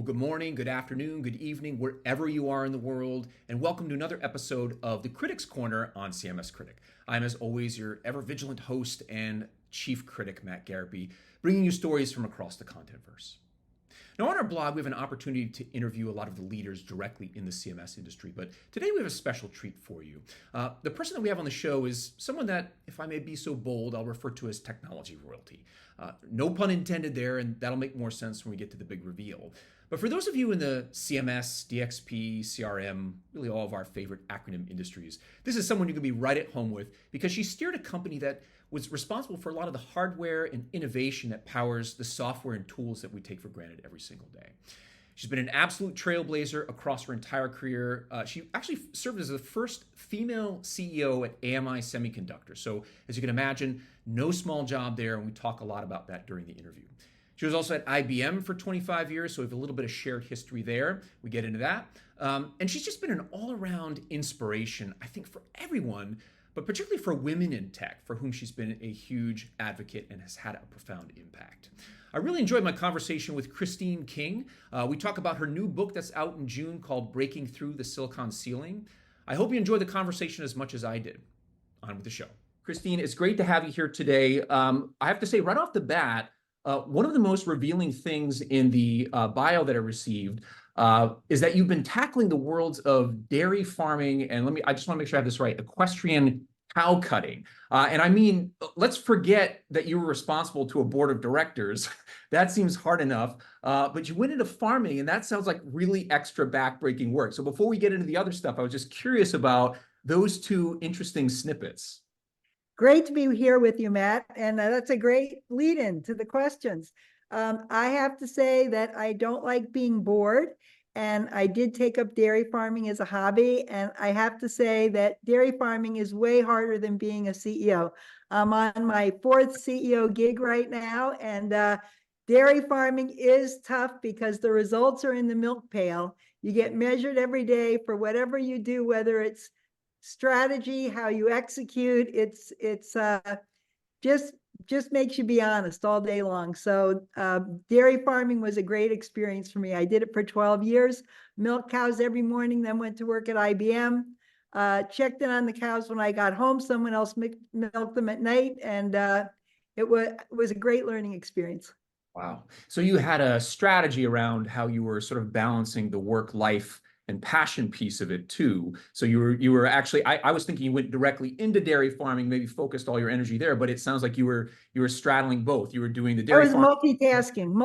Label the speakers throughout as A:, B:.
A: good morning, good afternoon, good evening, wherever you are in the world, and welcome to another episode of the Critics Corner on CMS Critic. I'm, as always, your ever vigilant host and chief critic, Matt Garrity, bringing you stories from across the contentverse. Now, on our blog, we have an opportunity to interview a lot of the leaders directly in the CMS industry, but today we have a special treat for you. The person that we have on the show is someone that, if I may be so bold, I'll refer to as technology royalty. No pun intended there, and that'll make more sense when we get to the big reveal. But for those of you in the CMS, DXP, CRM, really all of our favorite acronym industries, this is someone you can be right at home with because she steered a company that was responsible for a lot of the hardware and innovation that powers the software and tools that we take for granted every single day. She's been an absolute trailblazer across her entire career. She actually served as the first female CEO at AMI Semiconductor. So as you can imagine, no small job there, and we talk a lot about that during the interview. She was also at IBM for 25 years, so we have a little bit of shared history there. We get into that. And she's just been an all-around inspiration, I think, for everyone, but particularly for women in tech, for whom she's been a huge advocate and has had a profound impact. I really enjoyed my conversation with Christine King. We talk about her new book that's out in June called Breaking Through the Silicon Ceiling. I hope you enjoyed the conversation as much as I did. On with the show. Christine, it's great to have you here today. I have to say right off the bat, one of the most revealing things in the bio that I received is that you've been tackling the worlds of dairy farming and I just want to make sure I have this right, equestrian cow cutting. And I mean, let's forget that you were responsible to a board of directors. That seems hard enough. But you went into farming, and that sounds like really extra backbreaking work. So before we get into the other stuff, I was just curious about those two interesting snippets.
B: Great to be here with you, Matt. And that's a great lead-in to the questions. I have to say that I don't like being bored. And I did take up dairy farming as a hobby. And I have to say that dairy farming is way harder than being a CEO. I'm on my fourth CEO gig right now. And dairy farming is tough because the results are in the milk pail. You get measured every day for whatever you do, whether it's strategy, how you execute. It's just makes you be honest all day long. So dairy farming was a great experience for me. I did it for 12 years, milked cows every morning, then went to work at IBM, checked in on the cows when I got home. Someone else milked them at night. And it was a great learning experience.
A: Wow. So you had a strategy around how you were sort of balancing the work-life and passion piece of it too. So you were actually, I was thinking you went directly into dairy farming, maybe focused all your energy there, but it sounds like you were straddling both. You were doing the dairy farming. Multitasking,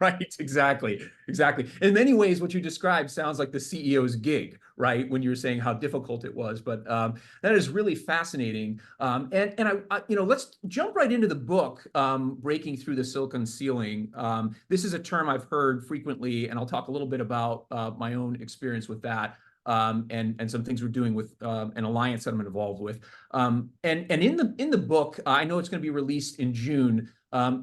A: right? Exactly. In many ways, what you described sounds like the CEO's gig, right? When you were saying how difficult it was, but that is really fascinating. And I let's jump right into the book, Breaking Through the Silicon Ceiling. This is a term I've heard frequently, and I'll talk a little bit about my own experience with that, and some things we're doing with an alliance that I'm involved with. And in the book, I know it's going to be released in June.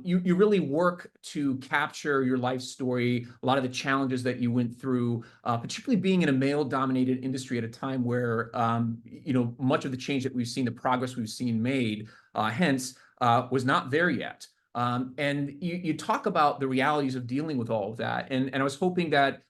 A: You really work to capture your life story, a lot of the challenges that you went through, particularly being in a male-dominated industry at a time where much of the change that we've seen, the progress we've seen made, was not there yet. And you talk about the realities of dealing with all of that. And I was hoping that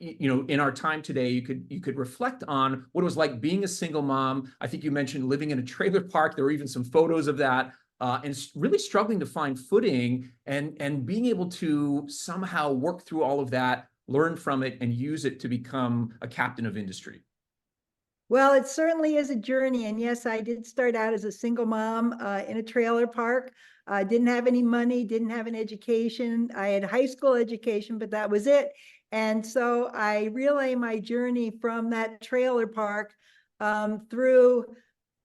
A: in our time today, you could reflect on what it was like being a single mom. I think you mentioned living in a trailer park. There were even some photos of that, and really struggling to find footing and being able to somehow work through all of that, learn from it, and use it to become a captain of industry.
B: Well, it certainly is a journey. And yes, I did start out as a single mom in a trailer park. Didn't have any money, didn't have an education. I had high school education, but that was it. And so I relay my journey from that trailer park through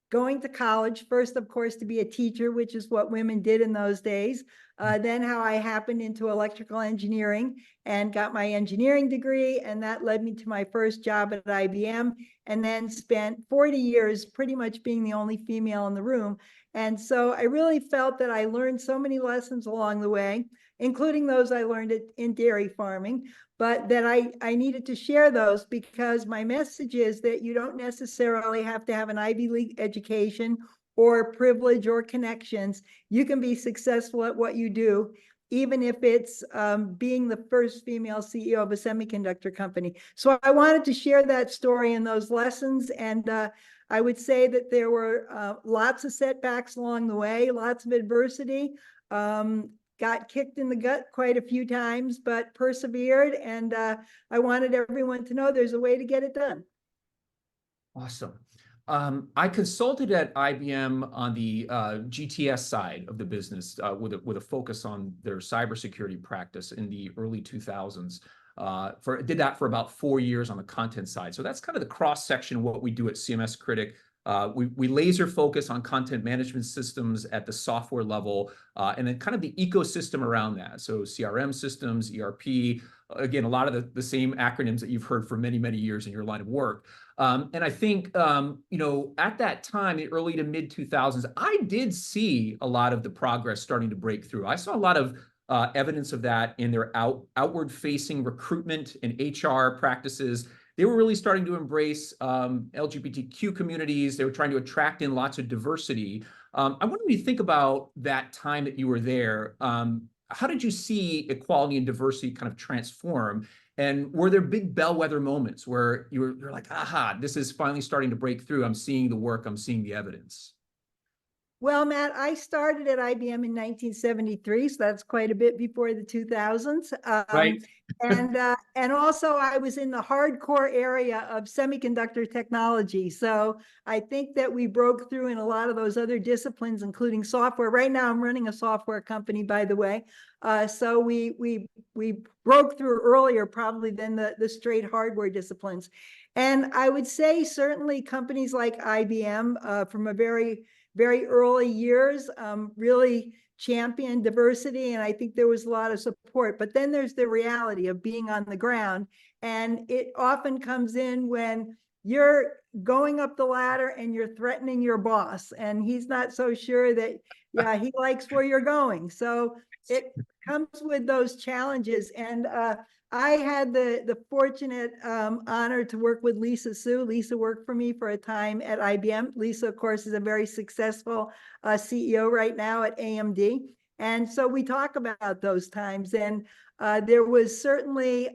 B: going to college, first, of course, to be a teacher, which is what women did in those days. Then how I happened into electrical engineering and got my engineering degree. And that led me to my first job at IBM, and then spent 40 years pretty much being the only female in the room. And so I really felt that I learned so many lessons along the way, including those I learned in dairy farming, but that I needed to share those because my message is that you don't necessarily have to have an Ivy League education or privilege or connections. You can be successful at what you do even if it's being the first female CEO of a semiconductor company. So I wanted to share that story and those lessons. And I would say that there were lots of setbacks along the way, lots of adversity. Got kicked in the gut quite a few times, but persevered. And I wanted everyone to know there's a way to get it done.
A: Awesome. I consulted at IBM on the GTS side of the business with a focus on their cybersecurity practice in the early 2000s. Did that for about 4 years on the content side. So that's kind of the cross section of what we do at CMS Critic. We laser focus on content management systems at the software level, and then kind of the ecosystem around that. So CRM systems, ERP, again, a lot of the same acronyms that you've heard for many, many years in your line of work. And I think, at that time, the early to mid 2000s, I did see a lot of the progress starting to break through. I saw a lot of evidence of that in their outward-facing recruitment and HR practices. They were really starting to embrace LGBTQ communities. They were trying to attract in lots of diversity. I wonder when you think about that time that you were there, how did you see equality and diversity kind of transform? And were there big bellwether moments where you're like, aha, this is finally starting to break through. I'm seeing the work, I'm seeing the evidence.
B: Well, Matt, I started at IBM in 1973, so that's quite a bit before the 2000s.
A: Right.
B: And also I was in the hardcore area of semiconductor technology. So I think that we broke through in a lot of those other disciplines, including software. Right now, I'm running a software company, by the way. So we broke through earlier probably than the straight hardware disciplines. And I would say certainly companies like IBM from a very early years, really championed diversity. And I think there was a lot of support. But then there's the reality of being on the ground. And it often comes in when you're going up the ladder and you're threatening your boss. And he's not so sure that, yeah, he likes where you're going. So it comes with those challenges. And I had the fortunate honor to work with Lisa Su. Lisa worked for me for a time at IBM. Lisa, of course, is a very successful CEO right now at AMD. And so we talk about those times. And there was certainly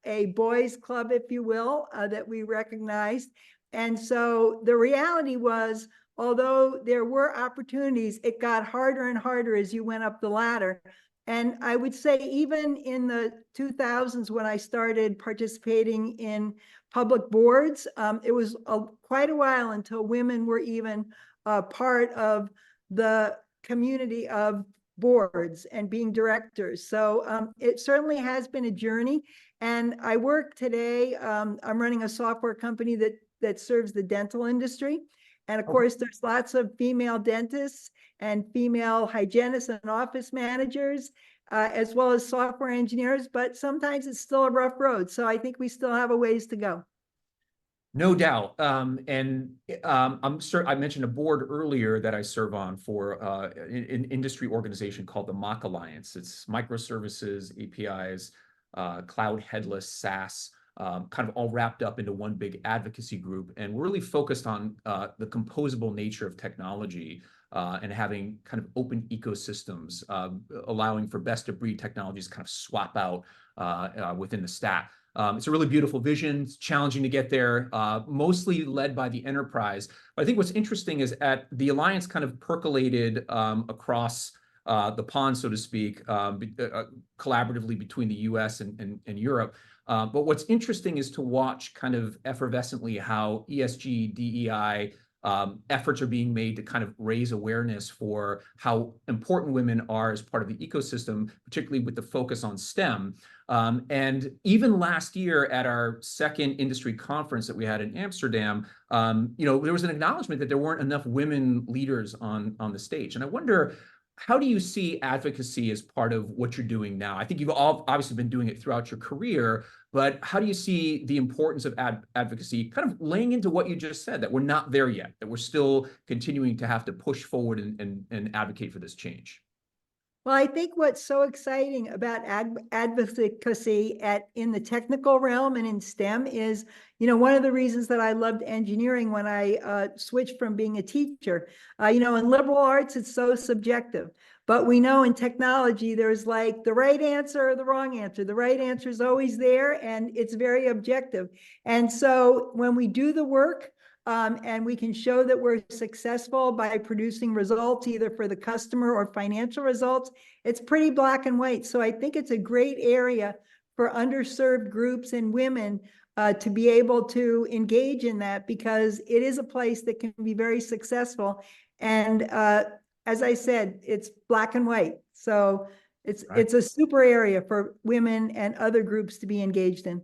B: a boys' club, if you will, that we recognized. And so the reality was, although there were opportunities, it got harder and harder as you went up the ladder. And I would say even in the 2000s, when I started participating in public boards, it was quite a while until women were even part of the community of boards and being directors. So it certainly has been a journey. And I work today, I'm running a software company that serves the dental industry. And of course, there's lots of female dentists and female hygienists and office managers, as well as software engineers, but sometimes it's still a rough road. So I think we still have a ways to go.
A: No doubt. I'm sure I mentioned a board earlier that I serve on for an industry organization called the Mock Alliance. It's microservices, APIs, cloud headless SaaS, kind of all wrapped up into one big advocacy group. And we're really focused on the composable nature of technology and having kind of open ecosystems, allowing for best of breed technologies to kind of swap out within the stack. It's a really beautiful vision. It's challenging to get there, mostly led by the enterprise. But I think what's interesting is at the Alliance kind of percolated across the pond, so to speak, collaboratively between the US and Europe. But what's interesting is to watch kind of effervescently how ESG, DEI, efforts are being made to kind of raise awareness for how important women are as part of the ecosystem, particularly with the focus on STEM. And even last year at our second industry conference that we had in Amsterdam, there was an acknowledgement that there weren't enough women leaders on the stage. And I wonder, how do you see advocacy as part of what you're doing now? I think you've all obviously been doing it throughout your career, but how do you see the importance of advocacy kind of laying into what you just said, that we're not there yet, that we're still continuing to have to push forward and advocate for this change?
B: Well, I think what's so exciting about advocacy in the technical realm and in STEM is, one of the reasons that I loved engineering when I switched from being a teacher. In liberal arts, it's so subjective. But we know in technology, there's like the right answer or the wrong answer. The right answer is always there, and it's very objective. And so when we do the work, and we can show that we're successful by producing results either for the customer or financial results, it's pretty black and white. So I think it's a great area for underserved groups and women to be able to engage in that, because it is a place that can be very successful. And as I said, it's black and white. So it's a super area for women and other groups to be engaged in.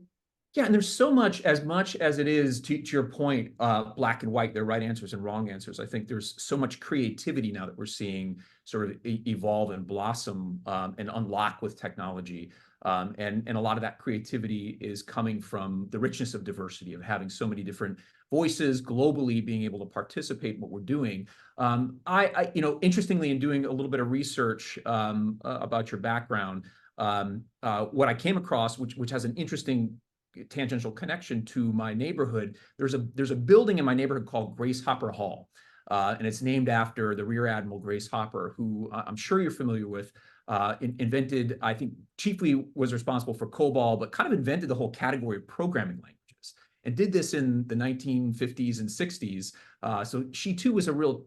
A: Yeah, and there's so much as it is to your point, black and white, there are right answers and wrong answers. I think there's so much creativity now that we're seeing sort of evolve and blossom and unlock with technology. And a lot of that creativity is coming from the richness of diversity, of having so many different voices globally being able to participate in what we're doing. Interestingly, in doing a little bit of research about your background, what I came across, which has an interesting tangential connection to my neighborhood. There's a building in my neighborhood called Grace Hopper Hall, and it's named after the Rear Admiral Grace Hopper, who I'm sure you're familiar with. Invented, I think, chiefly was responsible for COBOL, but kind of invented the whole category of programming languages, and did this in the 1950s and 60s. So she too was a real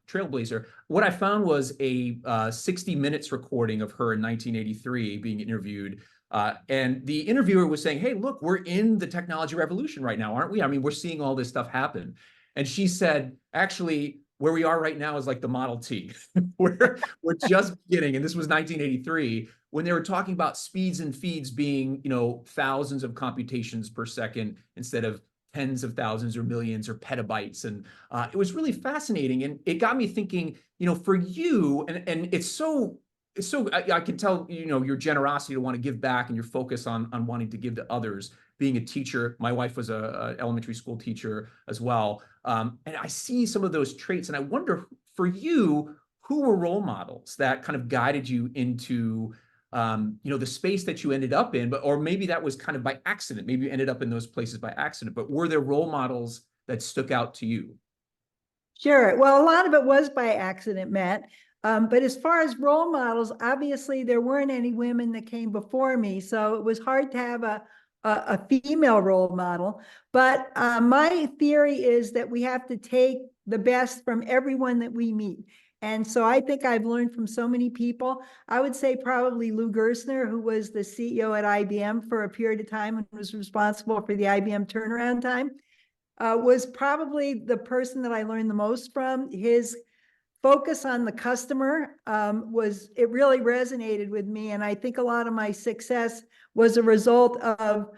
A: trailblazer. What I found was a 60 Minutes recording of her in 1983 being interviewed. And the interviewer was saying, hey, look, we're in the technology revolution right now, aren't we? I mean, we're seeing all this stuff happen. And she said, actually, where we are right now is like the Model T. we're just beginning. And this was 1983, when they were talking about speeds and feeds being, thousands of computations per second instead of tens of thousands or millions or petabytes. And it was really fascinating. And it got me thinking, for you, and it's so I can tell, your generosity to want to give back and your focus on wanting to give to others. Being a teacher, my wife was a elementary school teacher as well, and I see some of those traits, and I wonder for you, who were role models that kind of guided you into, the space that you ended up in, or maybe that was kind of by accident. Maybe you ended up in those places by accident, but were there role models that stuck out to you?
B: Sure. Well, a lot of it was by accident, Matt. But as far as role models, obviously there weren't any women that came before me, so it was hard to have a female role model. But my theory is that we have to take the best from everyone that we meet. And so I think I've learned from so many people. I would say probably Lou Gerstner, who was the CEO at IBM for a period of time and was responsible for the IBM turnaround time, was probably the person that I learned the most from. His focus on the customer it really resonated with me. And I think a lot of my success was a result of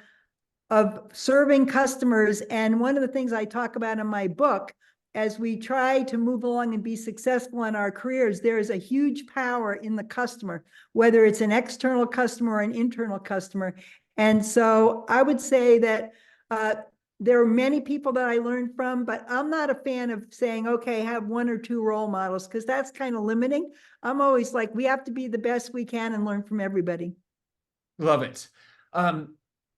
B: serving customers. And one of the things I talk about in my book, as we try to move along and be successful in our careers, there is a huge power in the customer, whether it's an external customer or an internal customer. And so I would say that there are many people that I learned from, but I'm not a fan of saying, okay, have one or two role models, because that's kind of limiting. I'm always like, we have to be the best we can and learn from everybody.
A: Love it.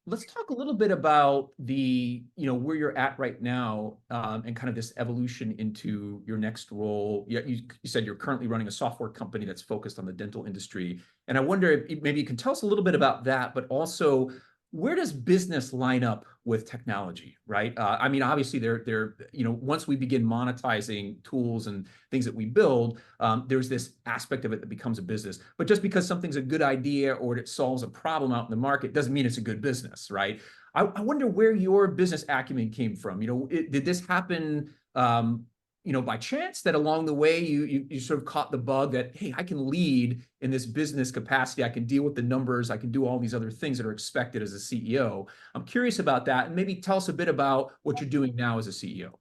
A: Let's talk a little bit about where you're at right now, and kind of this evolution into your next role. You said you're currently running a software company that's focused on the dental industry. And I wonder if maybe you can tell us a little bit about that, but also, where does business line up with technology, right? I mean, obviously, once we begin monetizing tools and things that we build, there's this aspect of it that becomes a business. But just because something's a good idea or it solves a problem out in the market doesn't mean it's a good business, right? I wonder where your business acumen came from. Did this happen, by chance, that along the way you sort of caught the bug that, hey, I can lead in this business capacity, I can deal with the numbers, I can do all these other things that are expected as a CEO. I'm curious about that, and maybe tell us a bit about what you're doing now as a CEO.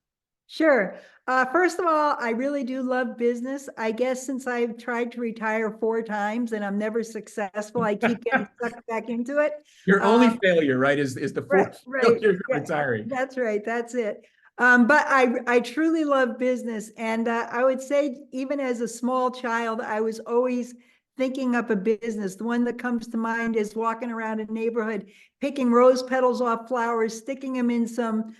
B: Sure. First of all, I really do love business. I guess since I've tried to retire 4 times and I'm never successful, I keep getting sucked back into it.
A: Your only failure, right, is the fourth failure of retiring.
B: That's right. That's it. But I truly love business. And I would say, even as a small child, I was always thinking up a business. The one that comes to mind is walking around a neighborhood, picking rose petals off flowers, sticking them in some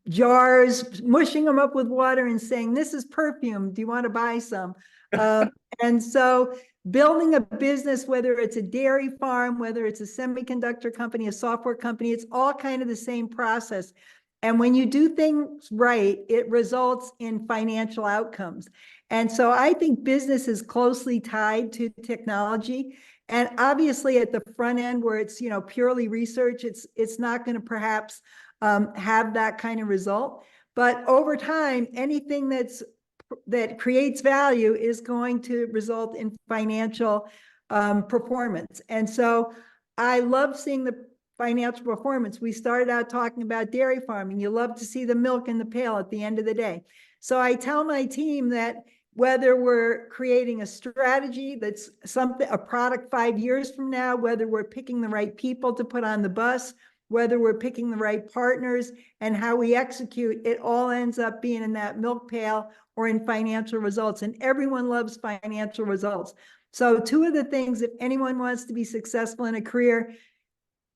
B: jars, mushing them up with water and saying, this is perfume. Do you want to buy some? Um, and so building a business, whether it's a dairy farm, whether it's a semiconductor company, a software company, it's all kind of the same process. And when you do things right, it results in financial outcomes. And so I think business is closely tied to technology. And obviously at the front end where it's, purely research, it's not going to perhaps have that kind of result. But over time, anything that creates value is going to result in financial performance. And so I love seeing the financial performance. We started out talking about dairy farming. You love to see the milk in the pail at the end of the day. So I tell my team that whether we're creating a strategy that's a product 5 years from now, whether we're picking the right people to put on the bus, whether we're picking the right partners and how we execute, it all ends up being in that milk pail or in financial results. And everyone loves financial results. So two of the things, if anyone wants to be successful in a career,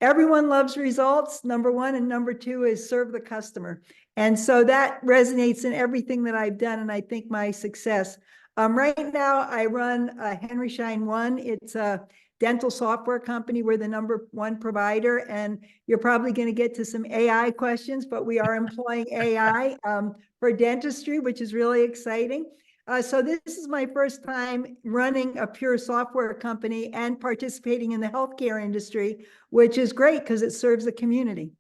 B: everyone loves results, number one, and number two is serve the customer. And so that resonates in everything that I've done, and I think my success. Right now, I run Henry Schein One. It's a dental software company. We're the number one provider, and you're probably going to get to some AI questions, but we are employing AI for dentistry, which is really exciting. So this is my first time running a pure software company and participating in the healthcare industry, which is great because it serves the community.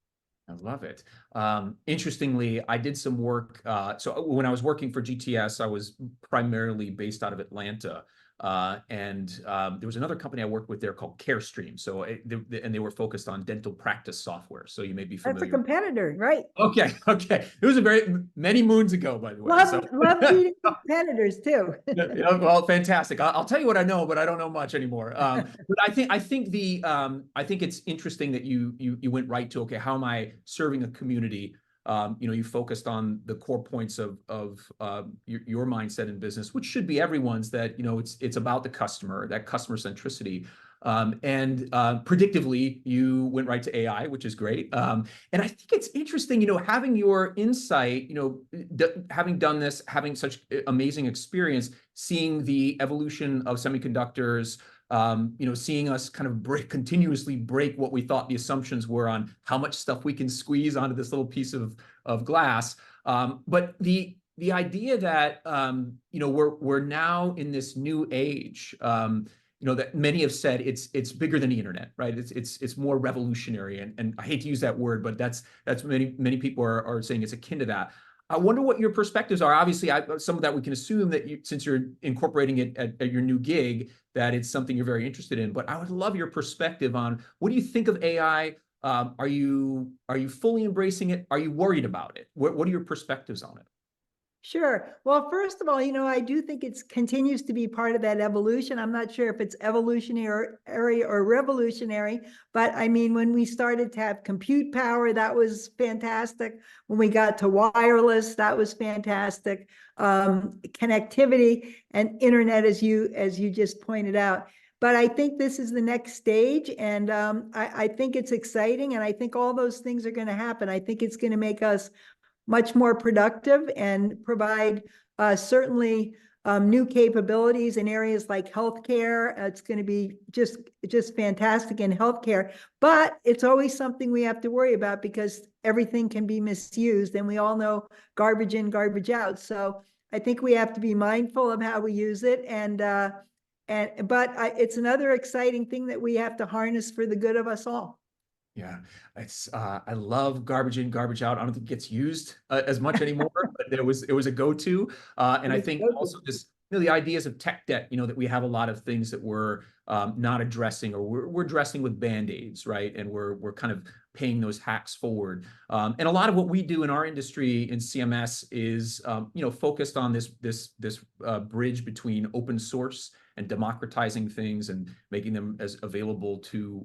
A: I love it. Interestingly, I did some work. So when I was working for GTS, I was primarily based out of Atlanta. And there was another company I worked with there called CareStream. So and they were focused on dental practice software. So you may be familiar.
B: That's a competitor, right?
A: Okay. It was many moons ago, by the way.
B: Love beating competitors too.
A: Yeah, well, fantastic. I'll tell you what I know, but I don't know much anymore. But I think it's interesting that you went right to, okay, how am I serving a community? You focused on the core points of your mindset in business, which should be everyone's, that it's about the customer, that customer centricity. And predictively, you went right to AI, which is great. And I think it's interesting, having your insight, having done this, having such amazing experience, seeing the evolution of semiconductors, seeing us kind of continuously break what we thought the assumptions were on how much stuff we can squeeze onto this little piece of glass. But the idea that, we're now in this new age, that many have said it's bigger than the internet, right? It's more revolutionary, and I hate to use that word, but that's many people are saying it's akin to that. I wonder what your perspectives are. Obviously, some of that we can assume that since you're incorporating it at your new gig, that it's something you're very interested in. But I would love your perspective on, what do you think of AI? Are you fully embracing it? Are you worried about it? What are your perspectives on it?
B: Sure. Well, first of all, I do think it continues to be part of that evolution. I'm not sure if it's evolutionary or revolutionary, but I mean, when we started to have compute power, that was fantastic. When we got to wireless, that was fantastic. Connectivity and internet, as you just pointed out. But I think this is the next stage, and I think it's exciting, and I think all those things are going to happen. I think it's going to make us much more productive and provide certainly new capabilities in areas like healthcare. It's going to be just fantastic in healthcare, but it's always something we have to worry about because everything can be misused, and we all know garbage in, garbage out. So I think we have to be mindful of how we use it, but it's another exciting thing that we have to harness for the good of us all.
A: Yeah, I love garbage in, garbage out. I don't think it gets used as much anymore, but it was a go-to. And I think also this, the ideas of tech debt, that we have a lot of things that we're not addressing, or we're addressing with Band-Aids, right? And we're kind of paying those hacks forward. And a lot of what we do in our industry in CMS is, focused on this bridge between open source and democratizing things and making them as available to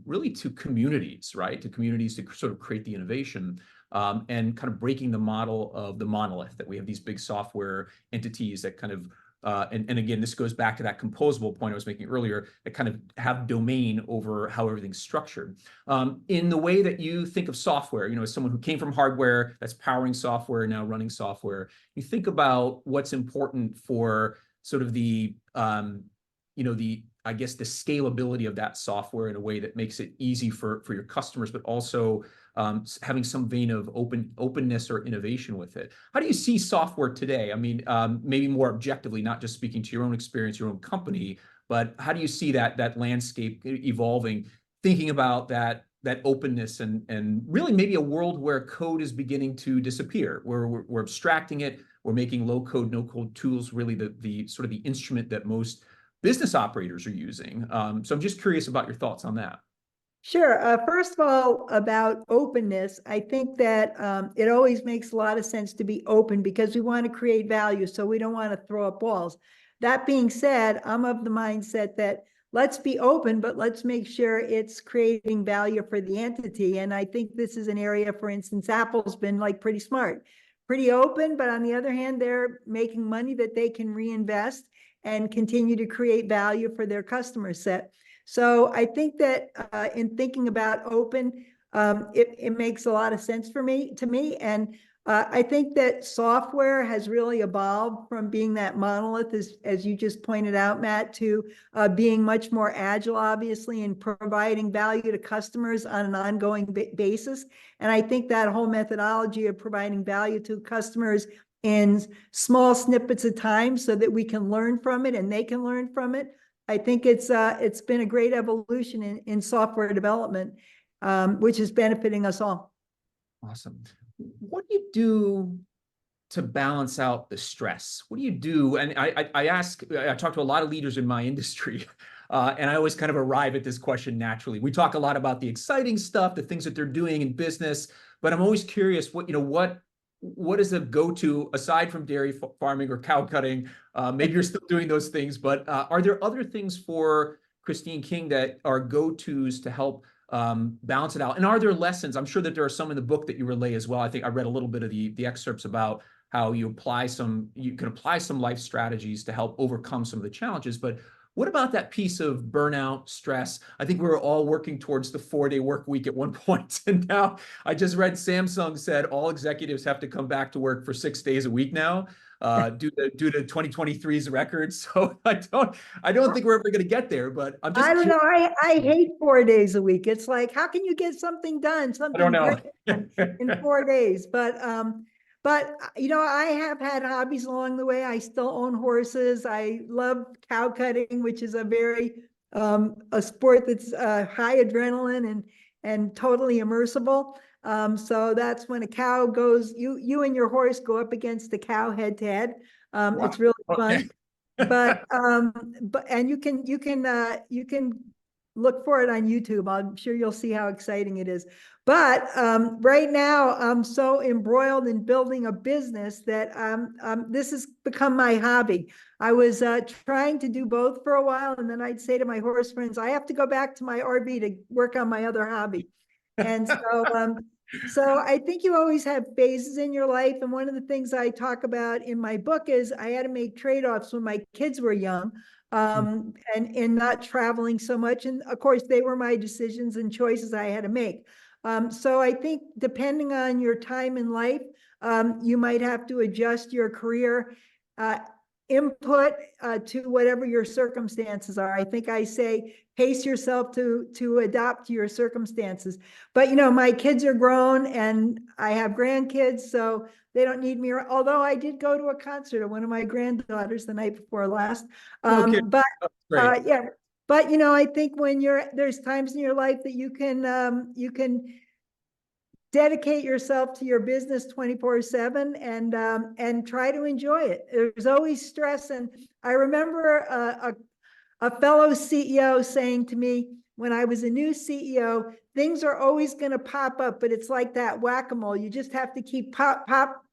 A: really to communities, right? To communities to sort of create the innovation, and kind of breaking the model of the monolith, that we have these big software entities that kind of, and again, this goes back to that composable point I was making earlier, that kind of have domain over how everything's structured. In the way that you think of software, as someone who came from hardware that's powering software, now running software, you think about what's important for sort of the I guess the scalability of that software in a way that makes it easy for your customers, but also having some vein of openness or innovation with it. How do you see software today? I mean, maybe more objectively, not just speaking to your own experience, your own company, but how do you see that landscape evolving? Thinking about that openness and really maybe a world where code is beginning to disappear, where we're abstracting it, we're making low code, no code tools really the sort of the instrument that most business operators are using. So I'm just curious about your thoughts on that.
B: Sure. First of all, about openness, I think that it always makes a lot of sense to be open because we want to create value. So we don't want to throw up walls. That being said, I'm of the mindset that let's be open, but let's make sure it's creating value for the entity. And I think this is an area, for instance, Apple's been like pretty smart, pretty open, but on the other hand, they're making money that they can reinvest and continue to create value for their customer set. So I think that in thinking about open, it makes a lot of sense to me. And I think that software has really evolved from being that monolith, as you just pointed out, Matt, to being much more agile, obviously, and providing value to customers on an ongoing basis. And I think that whole methodology of providing value to customers in small snippets of time so that we can learn from it and they can learn from it. I think it's been a great evolution in software development, which is benefiting us all.
A: Awesome. What do you do to balance out the stress? What do you do? And I talk to a lot of leaders in my industry, and I always kind of arrive at this question naturally. We talk a lot about the exciting stuff, the things that they're doing in business, but I'm always curious what is a go-to aside from dairy farming or cow cutting? Maybe you're still doing those things, but are there other things for Christine King that are go-tos to help balance it out? And are there lessons? I'm sure that there are some in the book that you relay as well. I think I read a little bit of the excerpts about how you can apply some life strategies to help overcome some of the challenges. But what about that piece of burnout, stress? I think we were all working towards the 4-day work week at one point. And now I just read Samsung said all executives have to come back to work for 6 days a week now, due to 2023's records. So I don't think we're ever going to get there, but I'm just
B: I don't
A: curious.
B: know. I hate 4 days a week. It's like, how can you get something done,
A: I don't
B: something
A: know.
B: great in 4 days? But I have had hobbies along the way. I still own horses. I love cow cutting, which is a very a sport that's high adrenaline and totally immersible. So that's when a cow goes, you and your horse go up against the cow head to head.
A: Wow.
B: It's really
A: Okay.
B: fun. But and you can look for it on YouTube. I'm sure you'll see how exciting it is. But right now, I'm so embroiled in building a business that this has become my hobby. I was trying to do both for a while, and then I'd say to my horse friends, I have to go back to my RV to work on my other hobby. And so I think you always have phases in your life. And one of the things I talk about in my book is I had to make trade-offs when my kids were young, and not traveling so much. And of course, they were my decisions and choices I had to make. So I think depending on your time in life, you might have to adjust your career input to whatever your circumstances are. I think I say pace yourself to adapt to your circumstances. But my kids are grown and I have grandkids, so they don't need me. Although I did go to a concert of one of my granddaughters the night before last.
A: Okay.
B: But
A: Great.
B: yeah, but I think when there's times in your life that you can dedicate yourself to your business 24/7 and try to enjoy it. There's always stress. And I remember a fellow CEO saying to me when I was a new CEO, things are always going to pop up, but it's like that whack-a-mole. You just have to keep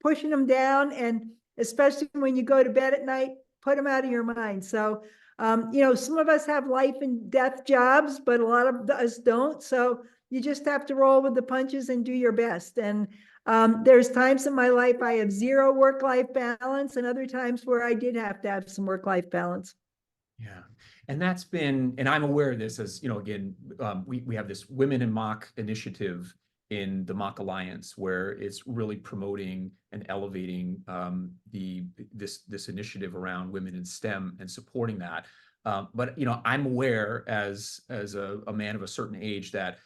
B: pushing them down. And especially when you go to bed at night, put them out of your mind. So, some of us have life and death jobs, but a lot of us don't. So you just have to roll with the punches and do your best. And there's times in my life I have zero work-life balance, and other times where I did have to have some work-life balance.
A: Yeah. And I'm aware of this as, again, we have this Women in Mock initiative in the Mock Alliance, where it's really promoting and elevating this initiative around women in STEM and supporting that. But I'm aware as a man of a certain age that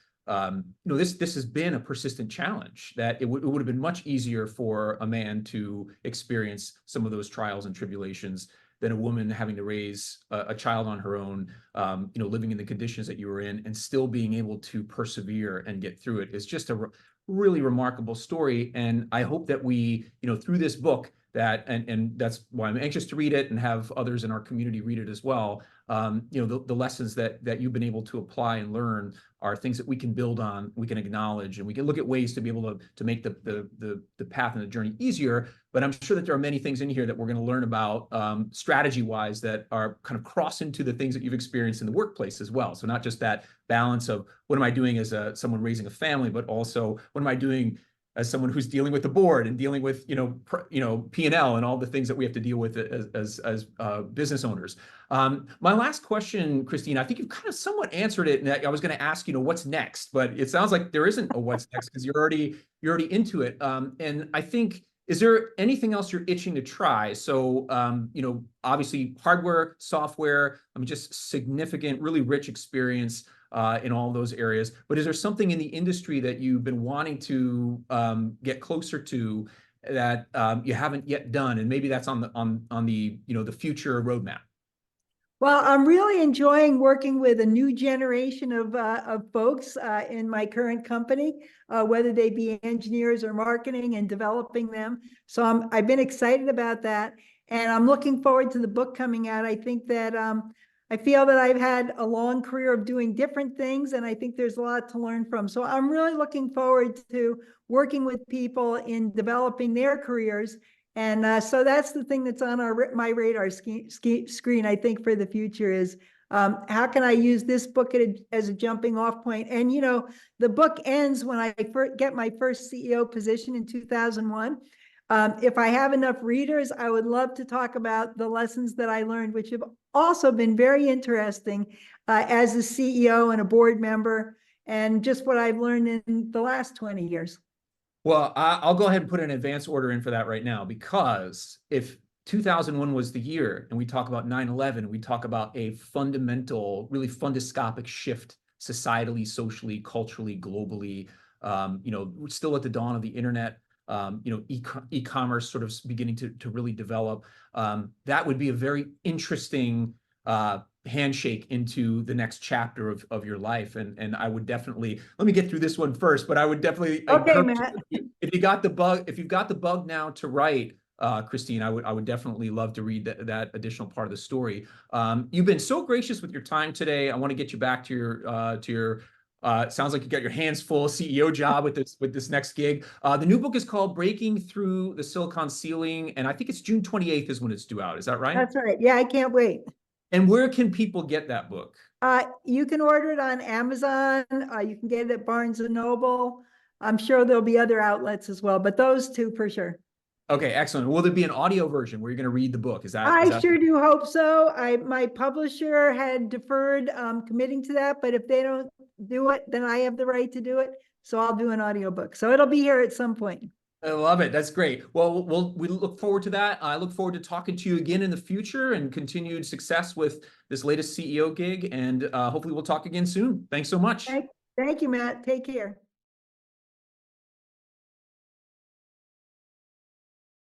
A: this has been a persistent challenge, that it would have been much easier for a man to experience some of those trials and tribulations than a woman having to raise a child on her own, living in the conditions that you were in and still being able to persevere and get through it is just a really remarkable story. And I hope that we, through this book, and that's why I'm anxious to read it and have others in our community read it as well. The lessons that you've been able to apply and learn are things that we can build on, we can acknowledge, and we can look at ways to be able to make the path and the journey easier. But I'm sure that there are many things in here that we're going to learn about strategy-wise that are kind of cross into the things that you've experienced in the workplace as well. So not just that balance of what am I doing as someone raising a family, but also what am I doing as someone who's dealing with the board and dealing with P&L and all the things that we have to deal with as business owners. My last question, Christine, I think you've kind of somewhat answered it, and I was going to ask what's next, but it sounds like there isn't a what's next because you're already into it. And I think, is there anything else you're itching to try? So obviously hardware, software, just significant, really rich experience in all those areas. But is there something in the industry that you've been wanting to get closer to that you haven't yet done, and maybe that's on the future roadmap?
B: Well, I'm really enjoying working with a new generation of folks in my current company, whether they be engineers or marketing, and developing them. So I've been excited about that, and I'm looking forward to the book coming out. I think that I feel that I've had a long career of doing different things, and I think there's a lot to learn from. So I'm really looking forward to working with people in developing their careers. And so that's the thing that's on my radar screen, I think, for the future is how can I use this book as a jumping off point? And, the book ends when I get my first CEO position in 2001. If I have enough readers, I would love to talk about the lessons that I learned, which have also been very interesting as a CEO and a board member, and just what I've learned in the last 20 years.
A: Well, I'll go ahead and put an advance order in for that right now, because if 2001 was the year and we talk about 9/11, we talk about a fundamental, really fundoscopic shift societally, socially, culturally, globally, we're still at the dawn of the internet, e-commerce sort of beginning to really develop. That would be a very interesting handshake into the next chapter of your life. And I would definitely, let me get through this one first, but I would definitely encourage
B: Matt.
A: you, if you've got the bug now to write, Christine, I would definitely love to read that additional part of the story. You've been so gracious with your time today. I want to get you back to your it sounds like you got your hands full CEO job with this next gig. The new book is called Breaking Through the Silicon Ceiling, and I think it's June 28th is when it's due out. Is that right?
B: That's right. Yeah, I can't wait.
A: And where can people get that book?
B: You can order it on Amazon. You can get it at Barnes and Noble. I'm sure there'll be other outlets as well, but those two for sure.
A: Okay, excellent. Will there be an audio version where you're going to read the book?
B: I sure do hope so. My publisher had deferred committing to that, but if they don't do it, then I have the right to do it. So I'll do an audiobook. So it'll be here at some point.
A: I love it. That's great. Well, we look forward to that. I look forward to talking to you again in the future, and continued success with this latest CEO gig. And hopefully we'll talk again soon. Thanks so much.
B: Thank you, Matt. Take care.